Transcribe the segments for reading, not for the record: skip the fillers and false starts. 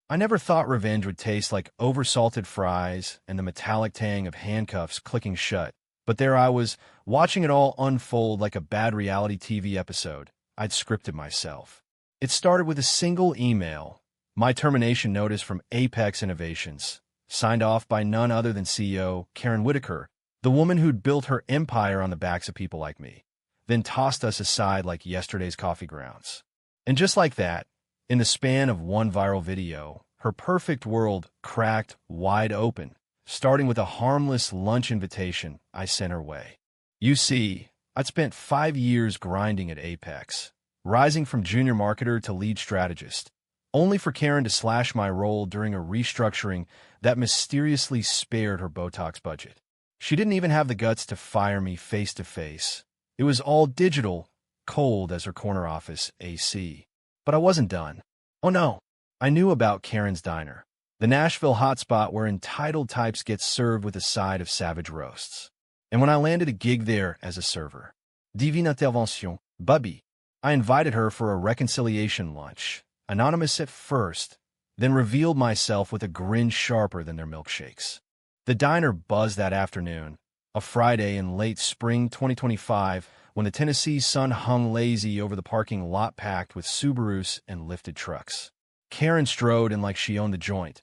I never thought revenge would taste like oversalted fries and the metallic tang of handcuffs clicking shut. But there I was, watching it all unfold like a bad reality TV episode. I'd scripted myself. It started with a single email, my termination notice from Apex Innovations, signed off by none other than CEO Karen Whitaker, the woman who'd built her empire on the backs of people like me, then tossed us aside like yesterday's coffee grounds. And just like that, in the span of one viral video, her perfect world cracked wide open, starting with a harmless lunch invitation I sent her way. You see, I'd spent 5 years grinding at Apex, rising from junior marketer to lead strategist, only for Karen to slash my role during a restructuring that mysteriously spared her Botox budget. She didn't even have the guts to fire me face to face. It was all digital, cold as her corner office AC. But I wasn't done. Oh no, I knew about Karen's Diner, the Nashville hotspot where entitled types get served with a side of savage roasts. And when I landed a gig there as a server, divine intervention, Bubby, I invited her for a reconciliation lunch, anonymous at first, then revealed myself with a grin sharper than their milkshakes. The diner buzzed that afternoon, a Friday in late spring 2025, when the Tennessee sun hung lazy over the parking lot packed with Subarus and lifted trucks. Karen strode in like she owned the joint.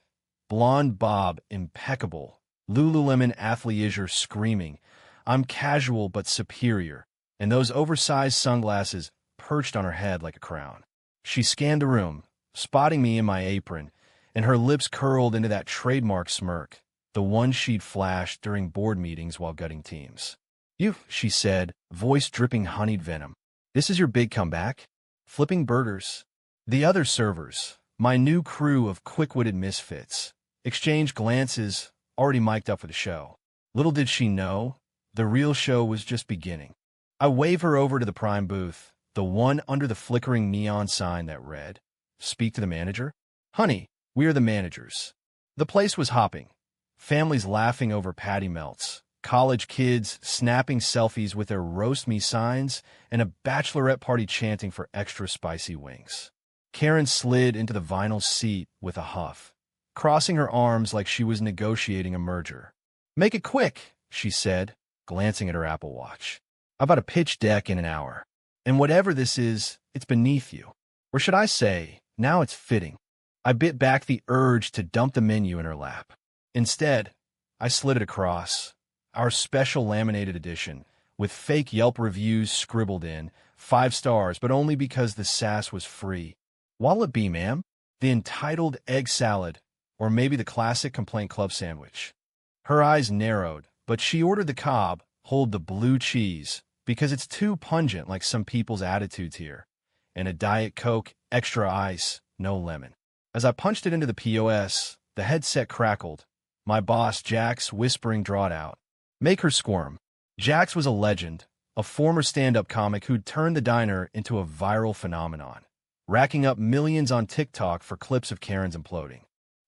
Blonde bob, impeccable. Lululemon athleisure screaming, "I'm casual but superior," and those oversized sunglasses perched on her head like a crown. She scanned the room, spotting me in my apron, and her lips curled into that trademark smirk, the one she'd flashed during board meetings while gutting teams. "You," she said, voice dripping honeyed venom. "This is your big comeback? Flipping burgers." The other servers, my new crew of quick-witted misfits, exchanged glances, already mic'd up for the show. Little did she know, the real show was just beginning. I wave her over to the prime booth, the one under the flickering neon sign that read, "Speak to the manager." "Honey, we are the managers." The place was hopping. Families laughing over patty melts, college kids snapping selfies with their roast me signs, and a bachelorette party chanting for extra spicy wings. Karen slid into the vinyl seat with a huff, crossing her arms like she was negotiating a merger. "Make it quick," she said, glancing at her Apple Watch. "I've got a pitch deck in an hour. And whatever this is, it's beneath you. Or should I say, now it's fitting." I bit back the urge to dump the menu in her lap. Instead, I slid it across, our special laminated edition, with fake Yelp reviews scribbled in, 5 stars, but only because the sass was free. "What'll it be, ma'am? The entitled egg salad, or maybe the classic complaint club sandwich?" Her eyes narrowed, but she ordered the Cobb, hold the blue cheese, because it's too pungent like some people's attitudes here, and a Diet Coke, extra ice, no lemon. As I punched it into the POS, the headset crackled, my boss, Jax, whispering drawed out, "Make her squirm." Jax was a legend, a former stand-up comic who'd turned the diner into a viral phenomenon, racking up millions on TikTok for clips of Karen's imploding.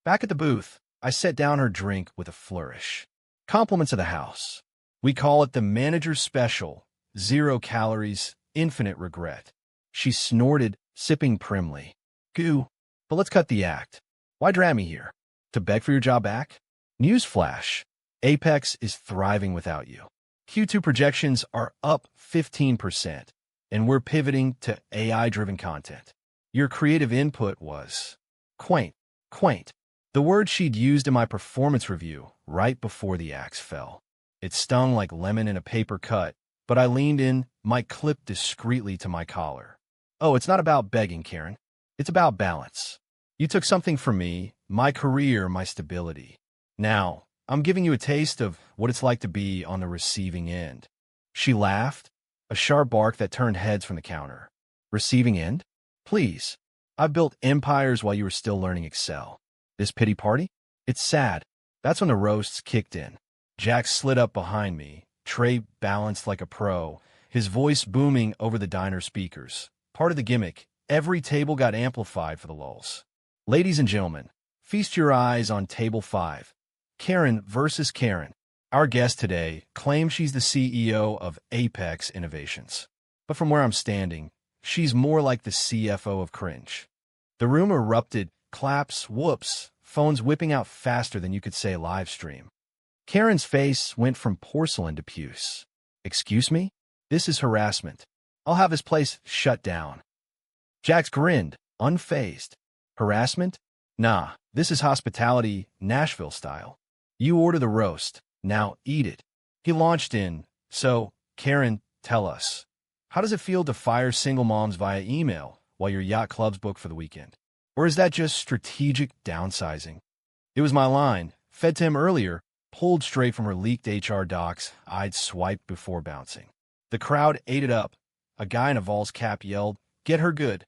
Back at the booth, I set down her drink with a flourish. "Compliments of the house. We call it the manager's special, 0 calories, infinite regret." She snorted, sipping primly. "Goo. But let's cut the act. Why drag me here? To beg for your job back?" Newsflash. Apex is thriving without you. Q2 projections are up 15%, and we're pivoting to AI-driven content. Your creative input was quaint. The word she'd used in my performance review right before the axe fell. It stung like lemon in a paper cut, but I leaned in, mic clipped discreetly to my collar. "Oh, it's not about begging, Karen. It's about balance. You took something from me, my career, my stability. Now, I'm giving you a taste of what it's like to be on the receiving end." She laughed, a sharp bark that turned heads from the counter. "Receiving end? Please. I built empires while you were still learning Excel. This pity party? It's sad." That's when the roasts kicked in. Jack slid up behind me, tray balanced like a pro, his voice booming over the diner speakers. Part of the gimmick, every table got amplified for the lulz. "Ladies and gentlemen, feast your eyes on table 5. Karen versus Karen." Our guest today claims she's the CEO of Apex Innovations. But from where I'm standing, she's more like the CFO of cringe. The room erupted, claps, whoops, phones whipping out faster than you could say live stream. Karen's face went from porcelain to puce. Excuse me? This is harassment. I'll have this place shut down. Jax grinned, unfazed. Harassment? Nah, this is hospitality, Nashville style. You order the roast, now eat it. He launched in, so, Karen, tell us. How does it feel to fire single moms via email while your yacht club's booked for the weekend? Or is that just strategic downsizing? It was my line, fed to him earlier, pulled straight from her leaked HR docs I'd swiped before bouncing. The crowd ate it up. A guy in a Vols cap yelled, "Get her good."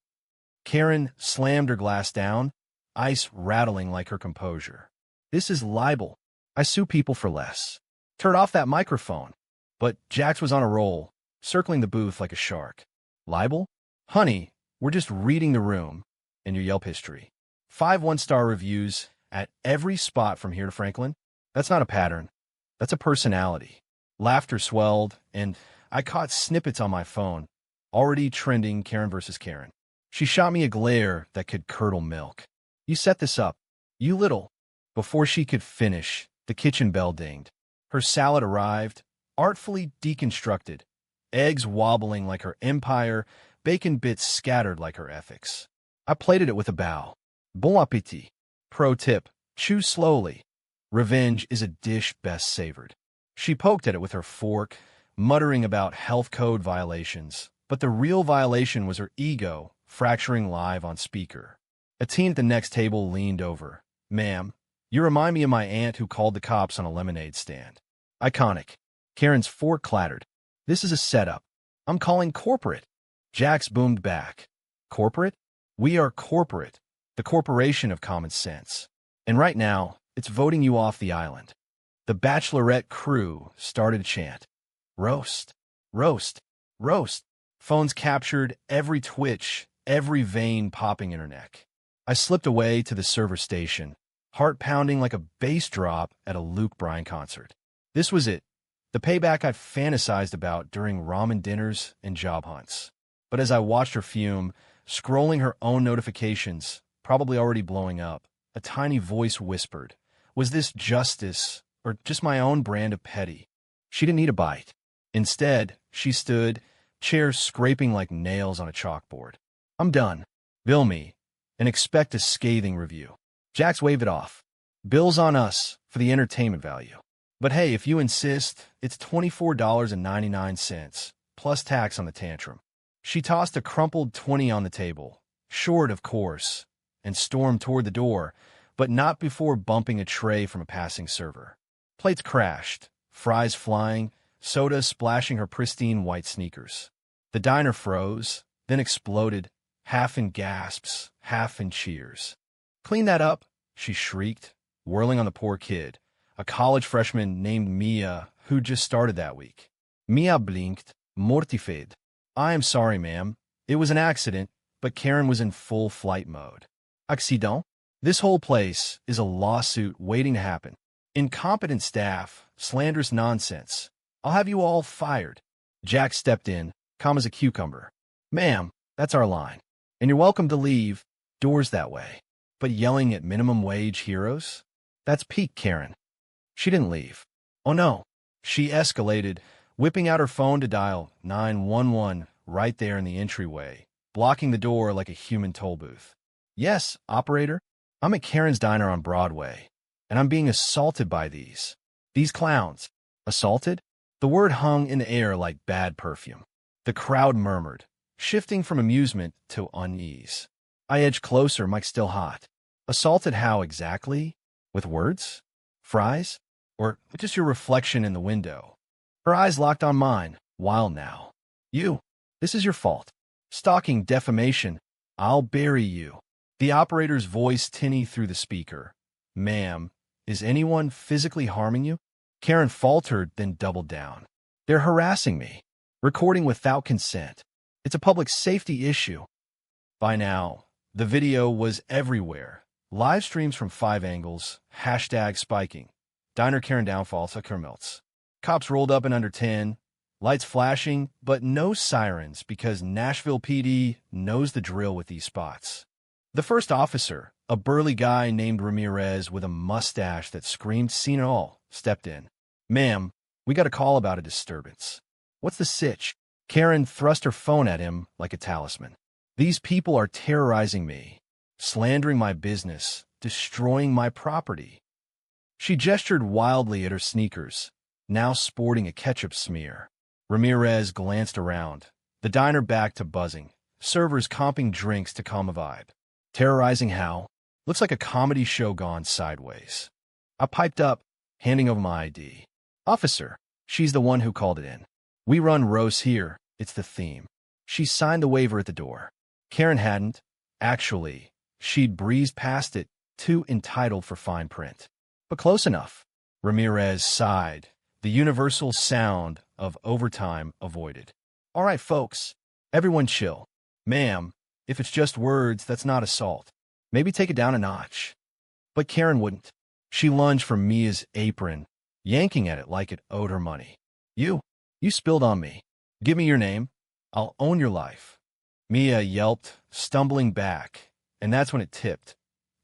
Karen slammed her glass down, ice rattling like her composure. This is libel. I sue people for less. Turn off that microphone. But Jax was on a roll, circling the booth like a shark. Libel? Honey, we're just reading the room and your Yelp history. 5 one-star reviews at every spot from here to Franklin. That's not a pattern. That's a personality. Laughter swelled, and I caught snippets on my phone, already trending Karen versus Karen. She shot me a glare that could curdle milk. You set this up. You little. Before she could finish, the kitchen bell dinged. Her salad arrived, artfully deconstructed, eggs wobbling like her empire, bacon bits scattered like her ethics. I plated it with a bow. Bon appétit. Pro tip, chew slowly. Revenge is a dish best savored. She poked at it with her fork, muttering about health code violations, but the real violation was her ego, fracturing live on speaker. A teen at the next table leaned over. Ma'am, you remind me of my aunt who called the cops on a lemonade stand. Iconic. Karen's fork clattered. This is a setup. I'm calling corporate. Jax boomed back. Corporate? We are corporate, the corporation of common sense. And right now, it's voting you off the island. The Bachelorette crew started a chant. Roast, roast, roast. Phones captured every twitch, every vein popping in her neck. I slipped away to the server station, heart pounding like a bass drop at a Luke Bryan concert. This was it, the payback I'd fantasized about during ramen dinners and job hunts. But as I watched her fume, scrolling her own notifications, probably already blowing up, a tiny voice whispered, was this justice or just my own brand of petty? She didn't need a bite. Instead, she stood, chair scraping like nails on a chalkboard. I'm done. Bill me, and expect a scathing review. Jax waved it off. Bill's on us for the entertainment value. But hey, if you insist, it's $24.99, plus tax on the tantrum. She tossed a crumpled 20 on the table, short of course, and stormed toward the door, but not before bumping a tray from a passing server. Plates crashed, fries flying, soda splashing her pristine white sneakers. The diner froze, then exploded, half in gasps, half in cheers. Clean that up, she shrieked, whirling on the poor kid, a college freshman named Mia who just started that week. Mia blinked, mortified. I am sorry, ma'am. It was an accident, but Karen was in full flight mode. Accident? This whole place is a lawsuit waiting to happen. Incompetent staff, slanderous nonsense. I'll have you all fired. Jack stepped in, calm as a cucumber. Ma'am, that's our line. And you're welcome to leave, doors that way. But yelling at minimum wage heroes? That's peak Karen. She didn't leave. Oh no. She escalated, whipping out her phone to dial 911 right there in the entryway, blocking the door like a human toll booth. Yes, operator. I'm at Karen's Diner on Broadway, and I'm being assaulted by these clowns. Assaulted? The word hung in the air like bad perfume. The crowd murmured, shifting from amusement to unease. I edged closer, mic still hot. Assaulted how exactly? With words? Fries? Or just your reflection in the window? Her eyes locked on mine, wild now. You. This is your fault. Stalking, defamation. I'll bury you. The operator's voice tinny through the speaker. Ma'am, is anyone physically harming you? Karen faltered, then doubled down. They're harassing me. Recording without consent. It's a public safety issue. By now, the video was everywhere. Live streams from 5 angles, hashtag spiking. Diner Karen downfall, sucker melts. Cops rolled up in under 10, lights flashing, but no sirens because Nashville PD knows the drill with these spots. The first officer, A burly guy named Ramirez with a mustache that screamed "Seen it all" stepped in. "Ma'am, we got a call about a disturbance." "What's the sitch?" Karen thrust her phone at him like a talisman. "These people are terrorizing me, slandering my business, destroying my property." She gestured wildly at her sneakers, now sporting a ketchup smear. Ramirez glanced around, the diner back to buzzing, servers comping drinks to calm a vibe. "Terrorizing how? Looks like a comedy show gone sideways." I piped up, handing over my ID. "Officer, she's the one who called it in. We run roasts here, it's the theme." She signed the waiver at the door. Karen hadn't. Actually, she'd breezed past it, too entitled for fine print. But close enough. Ramirez sighed, the universal sound of overtime avoided. "All right, folks. Everyone chill. Ma'am, if it's just words, that's not assault. Maybe take it down a notch." But Karen wouldn't. She lunged for Mia's apron, yanking at it like it owed her money. You spilled on me. Give me your name. I'll own your life." Mia yelped, stumbling back, and that's when it tipped,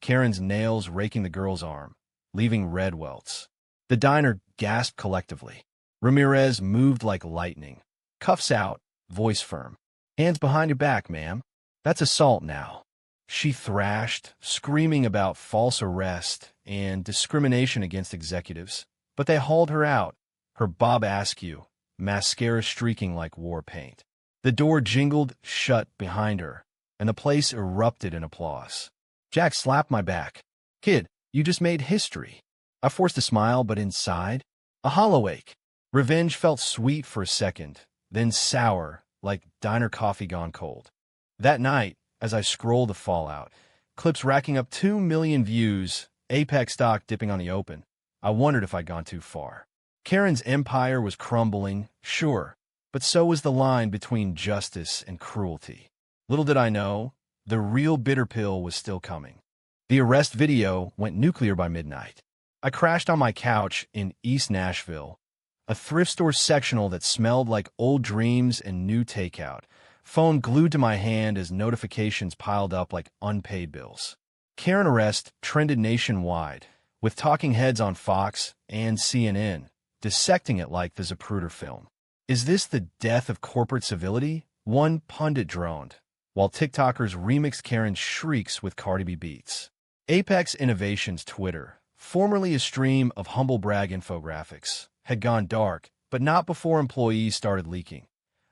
Karen's nails raking the girl's arm, leaving red welts. The diner gasped collectively. Ramirez moved like lightning. Cuffs out, voice firm. "Hands behind your back, ma'am. That's assault now." She thrashed, screaming about false arrest and discrimination against executives. But they hauled her out, her Bob Askew, mascara streaking like war paint. The door jingled shut behind her, and the place erupted in applause. Jack slapped my back. "Kid, you just made history." I forced a smile, but inside, a hollow ache. Revenge felt sweet for a second, then sour, like diner coffee gone cold. That night, as I scrolled the fallout, clips racking up 2 million views, Apex stock dipping on the open, I wondered if I'd gone too far. Karen's empire was crumbling, sure, but so was the line between justice and cruelty. Little did I know, the real bitter pill was still coming. The arrest video went nuclear by midnight. I crashed on my couch in East Nashville, a thrift store sectional that smelled like old dreams and new takeout, phone glued to my hand as notifications piled up like unpaid bills. Karen arrest trended nationwide, with talking heads on Fox and CNN dissecting it like the Zapruder film. "Is this the death of corporate civility?" one pundit droned, while TikTokers remixed Karen's shrieks with Cardi B beats. Apex Innovations Twitter, formerly a stream of humble brag infographics, had gone dark, but not before employees started leaking.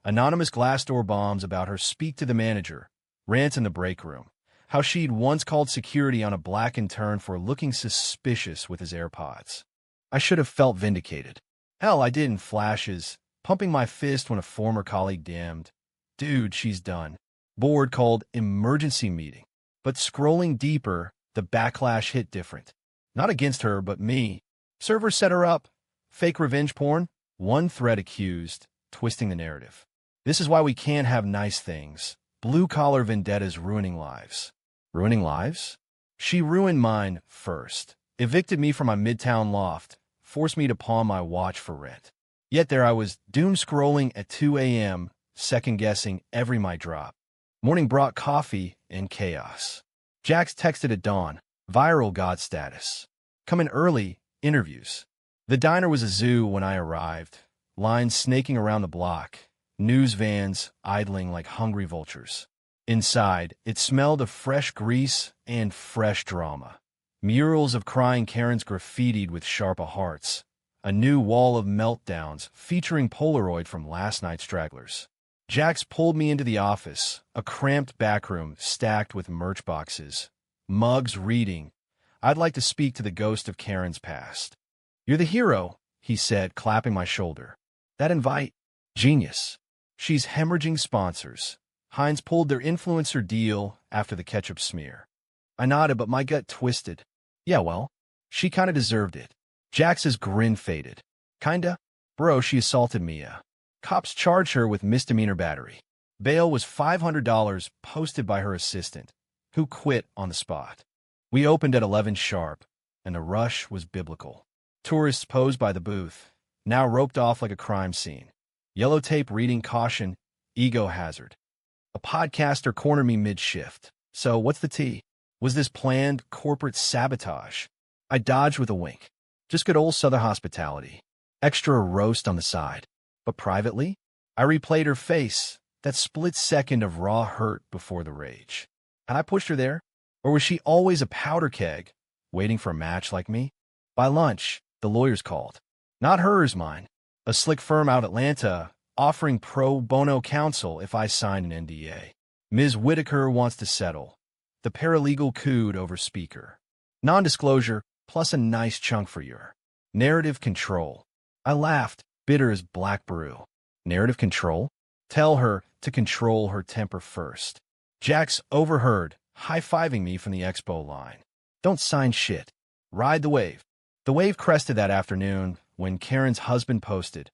Anonymous Glassdoor bombs about her speak to the manager, rants in the break room, how she'd once called security on a black intern for looking suspicious with his AirPods. I should have felt vindicated. Hell, I did in flashes, pumping my fist when a former colleague damned. "Dude, she's done." Board called emergency meeting. But scrolling deeper, the backlash hit different. Not against her, but me. Server set her up. Fake revenge porn? One thread accused, twisting the narrative. "This is why we can't have nice things. Blue-collar vendettas ruining lives." Ruining lives? She ruined mine first. Evicted me from my Midtown loft. Forced me to pawn my watch for rent. Yet there I was, doom-scrolling at 2 a.m., second-guessing every mic drop. Morning brought coffee and chaos. Jax texted at dawn, viral god status. Come in early, interviews. The diner was a zoo when I arrived, lines snaking around the block, news vans idling like hungry vultures. Inside, it smelled of fresh grease and fresh drama. Murals of crying Karens graffitied with sharpa hearts. A new wall of meltdowns featuring Polaroid from last night's stragglers. Jax pulled me into the office, a cramped backroom stacked with merch boxes. Mugs reading, "I'd like to speak to the ghost of Karen's past." "You're the hero," he said, clapping my shoulder. "That invite? Genius." She's hemorrhaging sponsors. Heinz pulled their influencer deal after the ketchup smear. I nodded, but my gut twisted. Yeah, well, she kinda deserved it. Jax's grin faded. Kinda? Bro, she assaulted Mia. Cops charged her with misdemeanor battery. Bail was $500 posted by her assistant, who quit on the spot. We opened at 11 sharp, and the rush was biblical. Tourists posed by the booth, now roped off like a crime scene. Yellow tape reading caution, ego hazard. A podcaster cornered me mid-shift. "So, what's the tea?" Was this planned corporate sabotage? I dodged with a wink. Just good old Southern hospitality. Extra roast on the side. But privately, I replayed her face, that split second of raw hurt before the rage. Had I pushed her there? Or was she always a powder keg, waiting for a match like me? By lunch, the lawyers called. Not hers, mine. A slick firm out Atlanta offering pro bono counsel if I signed an NDA. Ms. Whitaker wants to settle. The paralegal cooed over speaker. Non-disclosure plus a nice chunk for your narrative control. I laughed, bitter as black brew. Narrative control? Tell her to control her temper first. Jax overheard, high-fiving me from the expo line. Don't sign shit. Ride the wave. The wave crested that afternoon when Karen's husband posted,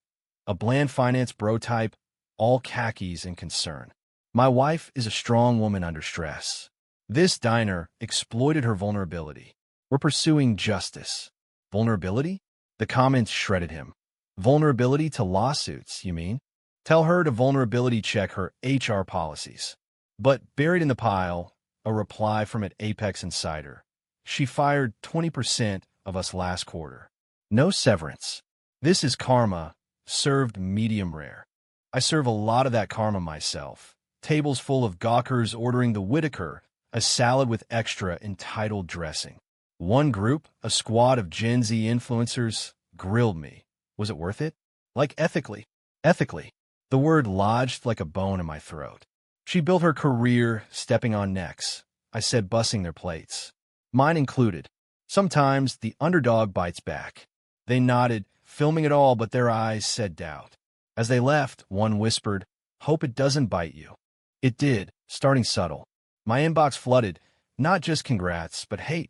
a bland finance bro type, all khakis and concern. My wife is a strong woman under stress. This diner exploited her vulnerability. We're pursuing justice. Vulnerability? The comments shredded him. Vulnerability to lawsuits, you mean? Tell her to vulnerability check her HR policies. But buried in the pile, a reply from an Apex insider. She fired 20% of us last quarter. No severance. This is karma, served medium rare. I serve a lot of that karma myself. Tables full of gawkers ordering the Whitaker, a salad with extra entitled dressing. One group, a squad of Gen Z influencers, grilled me. Was it worth it? Like ethically. Ethically. The word lodged like a bone in my throat. She built her career stepping on necks. I said bussing their plates. Mine included. Sometimes the underdog bites back. They nodded, filming it all, but their eyes said doubt. As they left, one whispered, hope it doesn't bite you. It did, starting subtle. My inbox flooded, not just congrats, but hate.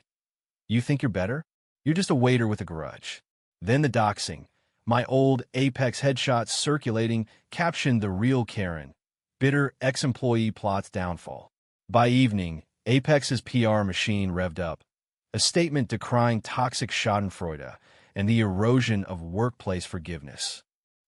You think you're better? You're just a waiter with a grudge. Then the doxing. My old Apex headshot circulating captioned the real Karen. Bitter ex-employee plots downfall. By evening, Apex's PR machine revved up. A statement decrying toxic schadenfreude and the erosion of workplace forgiveness.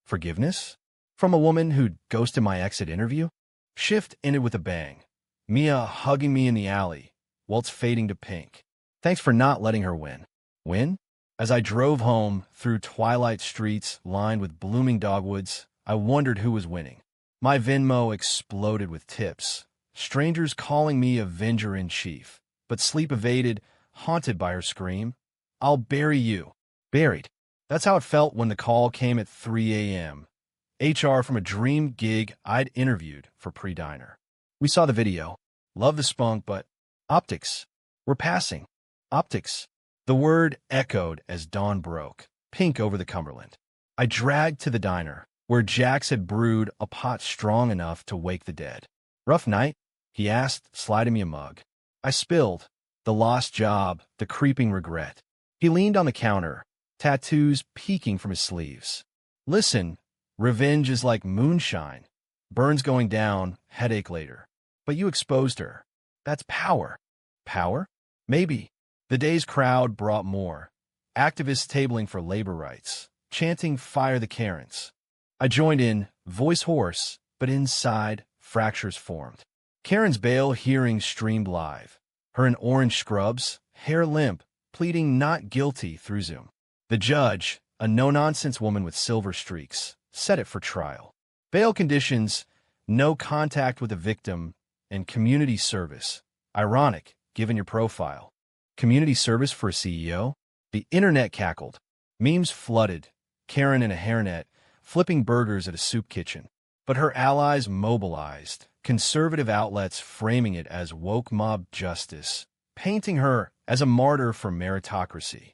Forgiveness? From a woman who'd ghosted my exit interview? Shift ended with a bang. Mia hugging me in the alley, Waltz fading to pink. Thanks for not letting her win. Win? As I drove home through twilight streets lined with blooming dogwoods, I wondered who was winning. My Venmo exploded with tips. Strangers calling me Avenger-in-Chief, but sleep evaded, haunted by her scream. I'll bury you. Buried. That's how it felt when the call came at 3 a.m. HR from a dream gig I'd interviewed for pre-diner. We saw the video. Love the spunk, but optics. We're passing. Optics. The word echoed as dawn broke, pink over the Cumberland. I dragged to the diner, where Jax had brewed a pot strong enough to wake the dead. Rough night? He asked, sliding me a mug. I spilled. The lost job, the creeping regret. He leaned on the counter, tattoos peeking from his sleeves. Listen, revenge is like moonshine. Burns going down, headache later. But you exposed her. That's power. Power? Maybe. The day's crowd brought more. Activists tabling for labor rights, chanting fire the Karens. I joined in, voice hoarse, but inside, fractures formed. Karen's bail hearing streamed live. Her in orange scrubs, hair limp, pleading not guilty through Zoom. The judge, a no-nonsense woman with silver streaks, set it for trial. Bail conditions, no contact with the victim, and community service. Ironic, given your profile. Community service for a CEO? The internet cackled. Memes flooded. Karen in a hairnet, flipping burgers at a soup kitchen. But her allies mobilized. Conservative outlets framing it as woke mob justice, painting her as a martyr for meritocracy.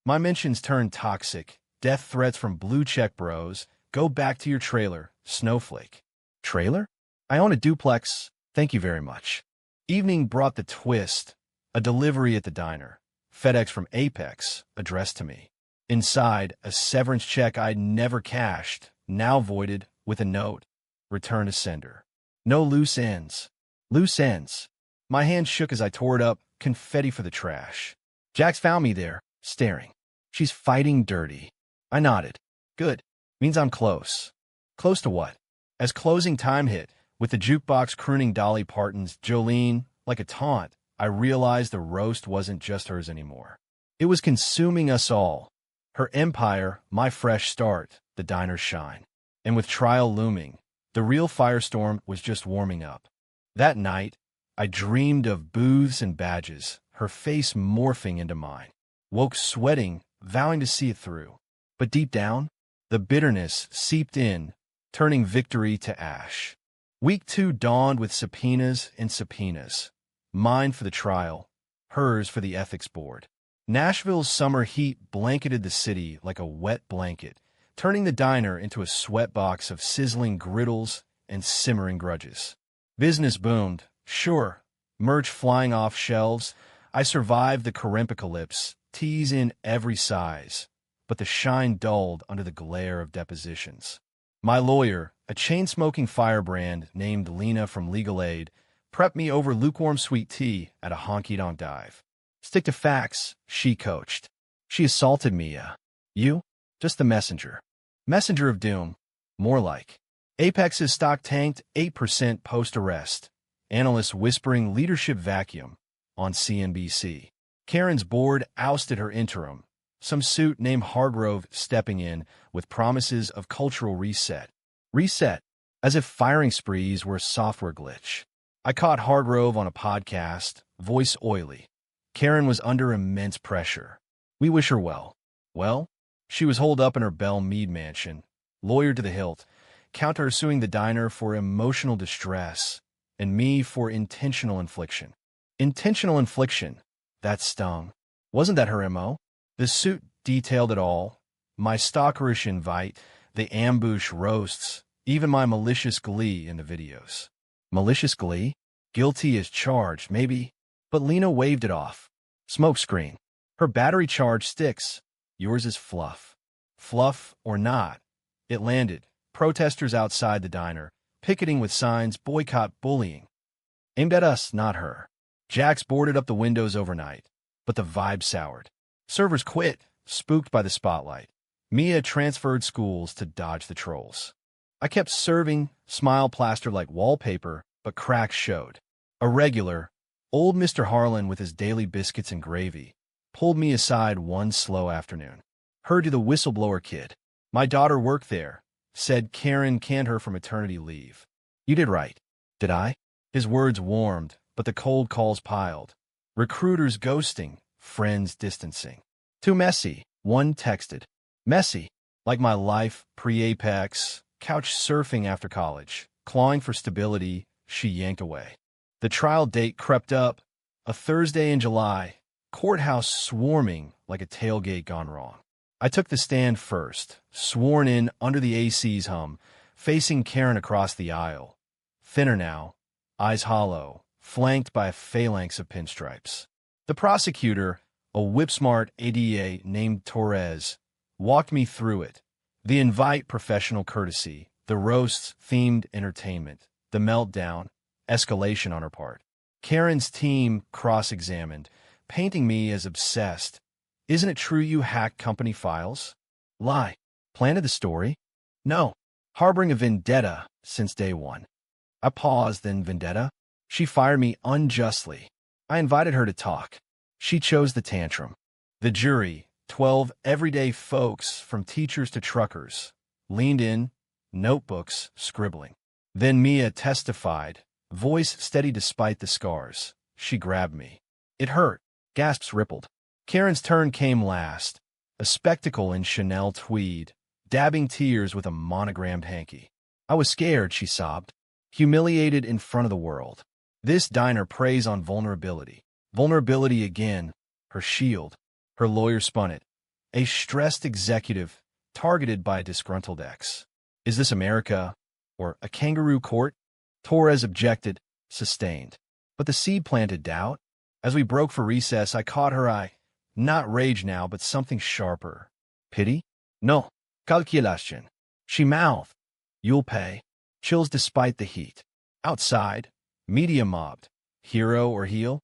My mentions turned toxic. Death threats from blue check bros. Go back to your trailer, snowflake. Trailer? I own a duplex. Thank you very much. Evening brought the twist. A delivery at the diner. FedEx from Apex, addressed to me. Inside, a severance check I'd never cashed, now voided, with a note. Return to sender. No loose ends. Loose ends. My hand shook as I tore it up, confetti for the trash. Jax found me there, staring. She's fighting dirty. I nodded. Good. Means I'm close. Close to what? As closing time hit, with the jukebox crooning Dolly Parton's Jolene, like a taunt, I realized the roast wasn't just hers anymore. It was consuming us all. Her empire, my fresh start, the diner's shine. And with trial looming, the real firestorm was just warming up. That night, I dreamed of booths and badges, her face morphing into mine. Woke sweating, vowing to see it through. But deep down, the bitterness seeped in, turning victory to ash. Week 2 dawned with subpoenas and subpoenas. Mine for the trial, hers for the ethics board. Nashville's summer heat blanketed the city like a wet blanket, turning the diner into a sweatbox of sizzling griddles and simmering grudges. Business boomed, sure, merch flying off shelves. I survived the Corempicalypse, teas in every size, but the shine dulled under the glare of depositions. My lawyer, a chain-smoking firebrand named Lena from Legal Aid, prepped me over lukewarm sweet tea at a honky-tonk dive. Stick to facts, she coached. She assaulted Mia. You? Just the messenger. Messenger of doom. More like. Apex's stock tanked 8% post-arrest. Analysts whispering leadership vacuum on CNBC. Karen's board ousted her interim. Some suit named Hargrove stepping in with promises of cultural reset. Reset, as if firing sprees were a software glitch. I caught Hargrove on a podcast, voice oily. Karen was under immense pressure. We wish her well. Well, she was holed up in her Belle Meade mansion, lawyer to the hilt, counter-suing the diner for emotional distress, and me for intentional infliction. Intentional infliction. That stung. Wasn't that her M.O.? The suit detailed it all. My stalkerish invite, the ambush roasts, even my malicious glee in the videos. Malicious glee? Guilty as charged, maybe. But Lena waved it off. Smokescreen. Her battery-charged sticks. Yours is fluff. Fluff or not. It landed. Protesters outside the diner, picketing with signs, boycott bullying. Aimed at us, not her. Jax boarded up the windows overnight, but the vibe soured. Servers quit, spooked by the spotlight. Mia transferred schools to dodge the trolls. I kept serving, smile plastered like wallpaper, but cracks showed. A regular, old Mr. Harlan with his daily biscuits and gravy, pulled me aside one slow afternoon. Heard to the whistleblower kid. My daughter worked there, said Karen canned her for maternity leave. You did right. Did I? His words warmed, but the cold calls piled. Recruiters ghosting, friends distancing. Too messy, one texted. Messy, like my life pre-Apex, couch surfing after college, clawing for stability, she yanked away. The trial date crept up, a Thursday in July, courthouse swarming like a tailgate gone wrong. I took the stand first, sworn in under the AC's hum, facing Karen across the aisle. Thinner now, eyes hollow, flanked by a phalanx of pinstripes. The prosecutor, a whip-smart ADA named Torres, walked me through it. The invite professional courtesy, the roasts themed entertainment, the meltdown, escalation on her part. Karen's team cross-examined, painting me as obsessed. Isn't it true you hacked company files? Lie. Planted the story? No. Harboring a vendetta since day one. I paused, then vendetta? She fired me unjustly. I invited her to talk. She chose the tantrum. The jury, 12 everyday folks from teachers to truckers, leaned in, notebooks scribbling. Then Mia testified, voice steady despite the scars. She grabbed me. It hurt. Gasps rippled. Karen's turn came last, a spectacle in Chanel tweed, dabbing tears with a monogrammed hanky. I was scared, she sobbed, humiliated in front of the world. This diner preys on vulnerability. Vulnerability again, her shield. Her lawyer spun it. A stressed executive, targeted by a disgruntled ex. Is this America, or a kangaroo court? Torres objected, sustained. But the seed planted doubt. As we broke for recess, I caught her eye. Not rage now, but something sharper. Pity? No. Calculation. She mouthed. You'll pay. Chills despite the heat. Outside, media mobbed. Hero or heel?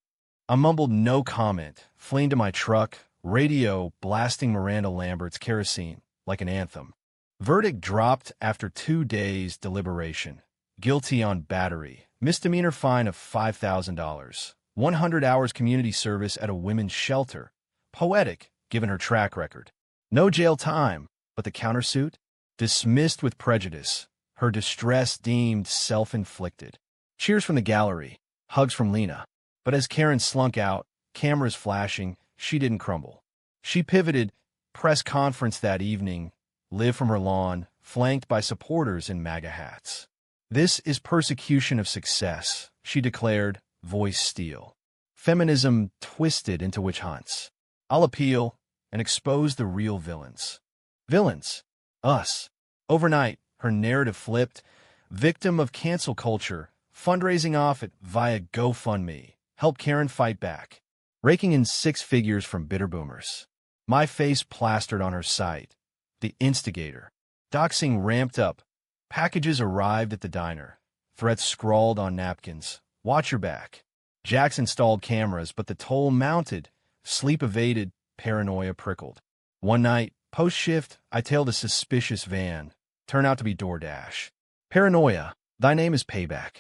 I mumbled no comment, fleeing to my truck, radio blasting Miranda Lambert's Kerosene like an anthem. Verdict dropped after 2 days' deliberation. Guilty on battery. Misdemeanor fine of $5,000. 100 hours community service at a women's shelter. Poetic, given her track record. No jail time, but the countersuit? Dismissed with prejudice. Her distress deemed self-inflicted. Cheers from the gallery. Hugs from Lena. But as Karen slunk out, cameras flashing, she didn't crumble. She pivoted, press conference that evening, live from her lawn, flanked by supporters in MAGA hats. This is persecution of success, she declared, voice steel. Feminism twisted into witch hunts. I'll appeal and expose the real villains. Villains. Us. Overnight, her narrative flipped. Victim of cancel culture, fundraising off it via GoFundMe. Help Karen fight back. Raking in 6 figures from bitter boomers. My face plastered on her site. The instigator. Doxing ramped up. Packages arrived at the diner. Threats scrawled on napkins. Watch your back. Jax installed cameras, but the toll mounted. Sleep evaded. Paranoia prickled. One night, post-shift, I tailed a suspicious van. Turned out to be DoorDash. Paranoia. Thy name is payback.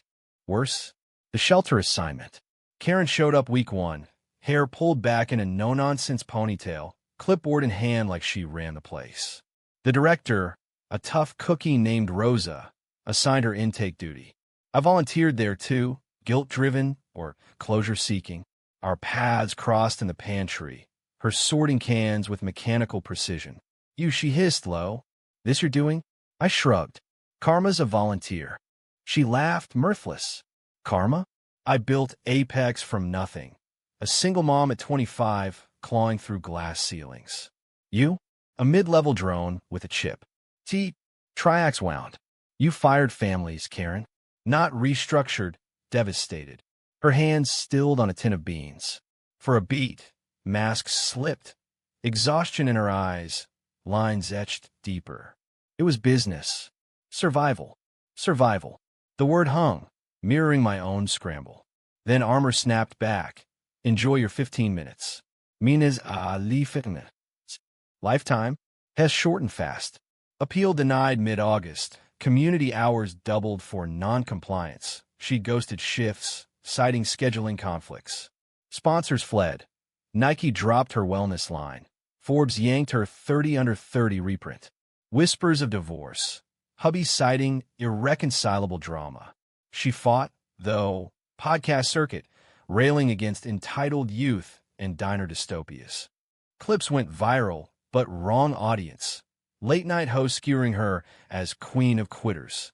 Worse? The shelter assignment. Karen showed up week 1. Hair pulled back in a no-nonsense ponytail. Clipboard in hand like she ran the place. The director, a tough cookie named Rosa, assigned her intake duty. I volunteered there too, guilt-driven or closure-seeking. Our paths crossed in the pantry, her sorting cans with mechanical precision. You, she hissed low. This you're doing? I shrugged. Karma's a volunteer. She laughed, mirthless. Karma? I built Apex from nothing. A single mom at 25, clawing through glass ceilings. You? A mid-level drone with a chip. Triax wound. You fired families, Karen. Not restructured, devastated. Her hands stilled on a tin of beans. For a beat, masks slipped. Exhaustion in her eyes, lines etched deeper. It was business. Survival. Survival. The word hung, mirroring my own scramble. Then armor snapped back. Enjoy your 15 minutes. Mina's lifetime has shortened fast. Appeal denied mid-August. Community hours doubled for non-compliance. She ghosted shifts, citing scheduling conflicts. Sponsors fled. Nike dropped her wellness line. Forbes yanked her 30 under 30 reprint. Whispers of divorce. Hubby citing irreconcilable drama. She fought, though, podcast circuit, railing against entitled youth and diner dystopias. Clips went viral, but wrong audience. Late-night hosts skewering her as queen of quitters.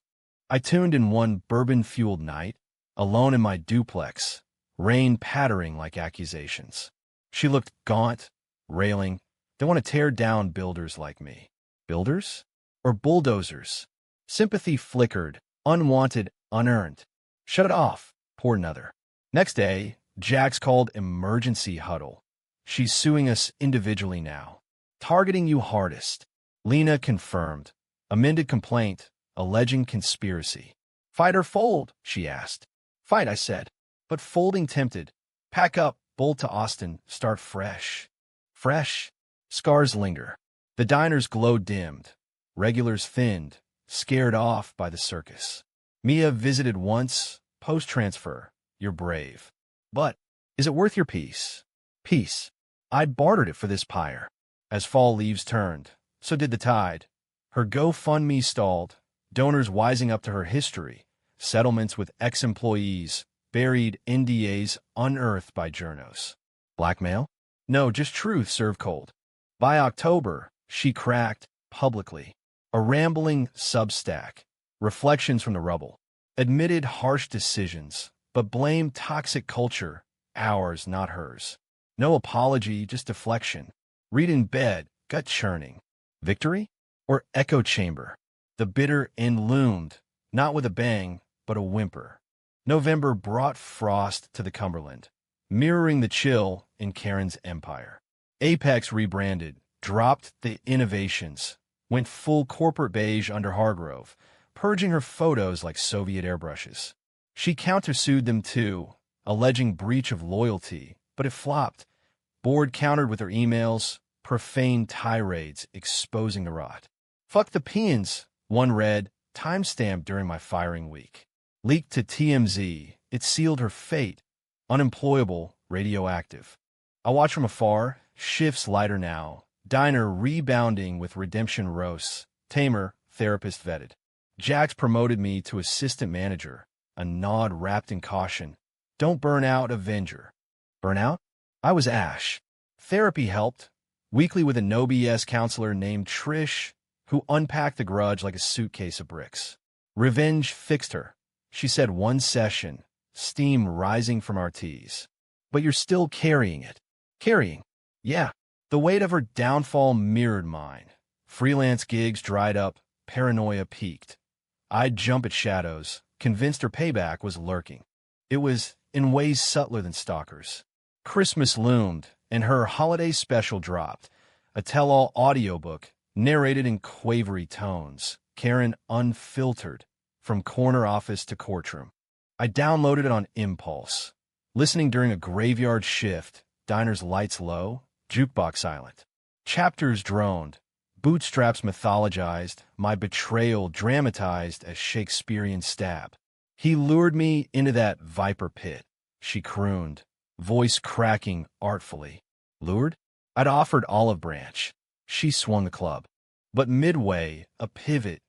I tuned in one bourbon-fueled night, alone in my duplex, rain pattering like accusations. She looked gaunt, railing, they want to tear down builders like me. Builders? Or bulldozers? Sympathy flickered, unwanted, unearned. Shut it off, poor another. Next day, Jax called emergency huddle. She's suing us individually now. Targeting you hardest. Lena confirmed. Amended complaint, alleging conspiracy. Fight or fold, she asked. Fight, I said. But folding tempted. Pack up, bolt to Austin, start fresh. Fresh? Scars linger. The diner's glow dimmed. Regulars thinned, scared off by the circus. Mia visited once, post-transfer. You're brave. But, is it worth your peace? Peace. I'd bartered it for this pyre. As fall leaves turned, so did the tide. Her GoFundMe stalled, donors wising up to her history, settlements with ex-employees, buried NDAs unearthed by journos. Blackmail? No, just truth served cold. By October, she cracked, publicly. A rambling Substack. Reflections from the rubble. Admitted harsh decisions, but blamed toxic culture, ours, not hers. No apology, just deflection. Read in bed, gut churning. Victory? Or echo chamber? The bitter end loomed, not with a bang, but a whimper. November brought frost to the Cumberland, mirroring the chill in Karen's empire. Apex rebranded, dropped the innovations, went full corporate beige under Hargrove, purging her photos like Soviet airbrushes. She countersued them too, alleging breach of loyalty, but it flopped. Board countered with her emails, profane tirades exposing the rot. Fuck the peons, one read, timestamped during my firing week. Leaked to TMZ, it sealed her fate. Unemployable, radioactive. I watch from afar, shifts lighter now. Diner rebounding with redemption roasts. Tamer, therapist vetted. Jax promoted me to assistant manager. A nod wrapped in caution. Don't burn out, Avenger. Burn out? I was Ash. Therapy helped. Weekly with a no-BS counselor named Trish, who unpacked the grudge like a suitcase of bricks. Revenge fixed her. She said 1 session, steam rising from our teas. But you're still carrying it. Carrying? Yeah. The weight of her downfall mirrored mine. Freelance gigs dried up, paranoia peaked. I'd jump at shadows, convinced her payback was lurking. It was, in ways subtler than stalkers. Christmas loomed, and her holiday special dropped. A tell-all audiobook, narrated in quavery tones. Karen unfiltered, from corner office to courtroom. I downloaded it on impulse. Listening during a graveyard shift, diner's lights low, jukebox silent. Chapters droned, bootstraps mythologized, my betrayal dramatized as Shakespearean stab. He lured me into that viper pit, she crooned, voice cracking artfully. Lured? I'd offered olive branch. She swung the club. But midway, a pivot,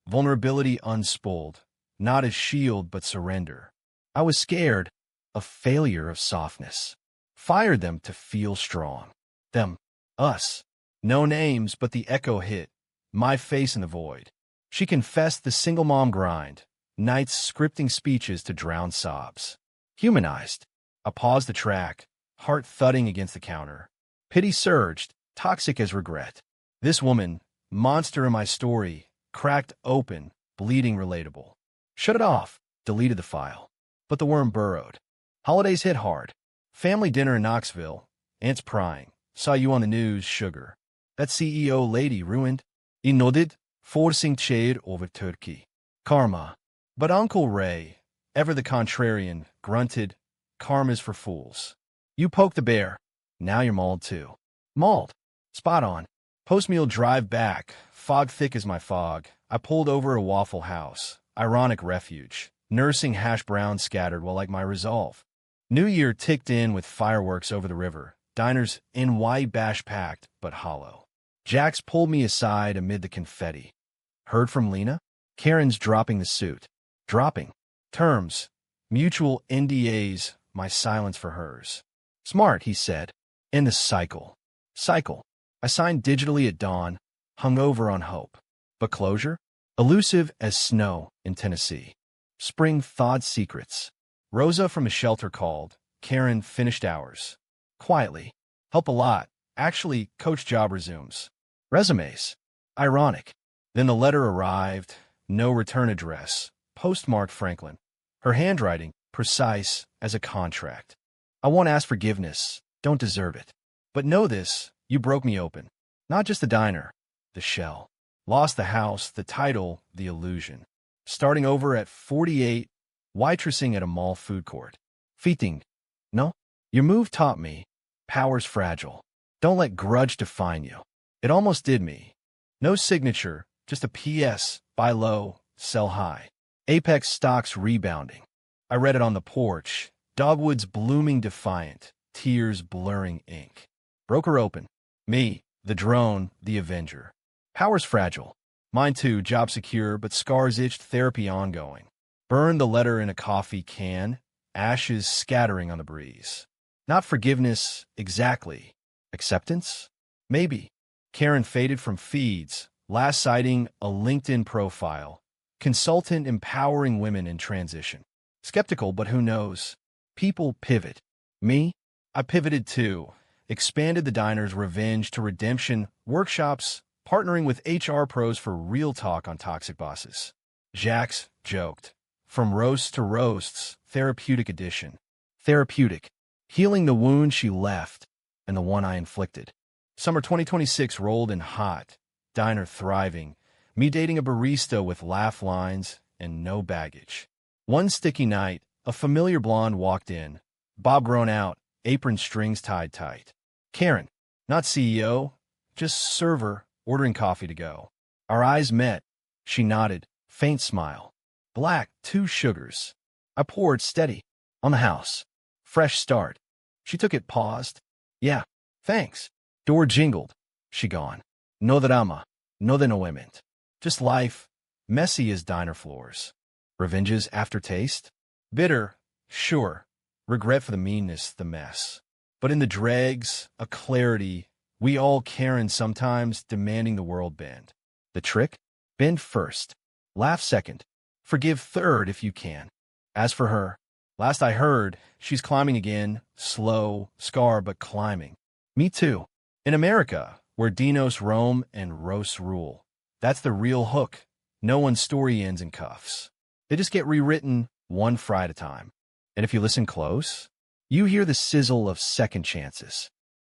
vulnerability unspooled, not as shield but surrender. I was scared, a failure of softness. Fired them to feel strong. Them, us. No names, but the echo hit, my face in the void. She confessed the single mom grind, nights scripting speeches to drown sobs. Humanized. I paused the track, heart thudding against the counter. Pity surged, toxic as regret. This woman, monster in my story, cracked open, bleeding relatable. Shut it off, deleted the file. But the worm burrowed. Holidays hit hard. Family dinner in Knoxville, aunts prying. Saw you on the news, sugar. That CEO lady ruined. He nodded, forcing shade over Turkey. Karma. But Uncle Ray, ever the contrarian, grunted, karma's for fools. You poked the bear. Now you're mauled too. Mauled. Spot on. Post-meal drive back, fog thick as my fog. I pulled over a Waffle House. Ironic refuge. Nursing hash browns scattered while like my resolve. New Year ticked in with fireworks over the river. Diners NY bash packed, but hollow. Jax pulled me aside amid the confetti. Heard from Lena? Karen's dropping the suit. Dropping. Terms. Mutual NDAs, my silence for hers. Smart, he said. In the cycle. Cycle. I signed digitally at dawn, hungover on hope. But closure? Elusive as snow in Tennessee. Spring thawed secrets. Rosa from a shelter called. Karen finished hours. Quietly. Help a lot. Actually, coach job resumes. Resumes. Ironic. Then the letter arrived. No return address. Postmarked Franklin. Her handwriting, precise as a contract. I won't ask forgiveness. Don't deserve it. But know this, you broke me open. Not just the diner. The shell. Lost the house, the title, the illusion. Starting over at 48, waitressing at a mall food court. Feting. No? Your move taught me. Power's fragile. Don't let grudge define you. It almost did me. No signature, just a PS, buy low, sell high. Apex stocks rebounding. I read it on the porch. Dogwoods blooming defiant, tears blurring ink. Broker open. Me, the drone, the avenger. Power's fragile. Mine too, job secure, but scars itched, therapy ongoing. Burned the letter in a coffee can, ashes scattering on the breeze. Not forgiveness, exactly. Acceptance? Maybe. Karen faded from feeds, last citing a LinkedIn profile. Consultant empowering women in transition. Skeptical, but who knows? People pivot. Me? I pivoted too. Expanded the diner's revenge to redemption workshops, partnering with HR pros for real talk on toxic bosses. Jax joked. From roasts to roasts, therapeutic edition. Therapeutic. Healing the wound she left and the one I inflicted. Summer 2026 rolled in hot. Diner thriving. Me dating a barista with laugh lines and no baggage. One sticky night, a familiar blonde walked in. Bob grown out, apron strings tied tight. Karen, not CEO, just server, ordering coffee to go. Our eyes met. She nodded, faint smile. Black, 2 sugars. I poured steady. On the house. Fresh start. She took it, paused. Yeah, thanks. Door jingled. She gone. No drama. No denouement. Just life. Messy as diner floors. Revenge's aftertaste? Bitter, sure. Regret for the meanness, the mess. But in the dregs, a clarity, we all Karen sometimes demanding the world bend. The trick? Bend first. Laugh second. Forgive third if you can. As for her, last I heard, she's climbing again, slow, scar but climbing. Me too. In America, where Dinos roam and Ros rule. That's the real hook. No one's story ends in cuffs. They just get rewritten one fry at a time. And if you listen close, you hear the sizzle of second chances.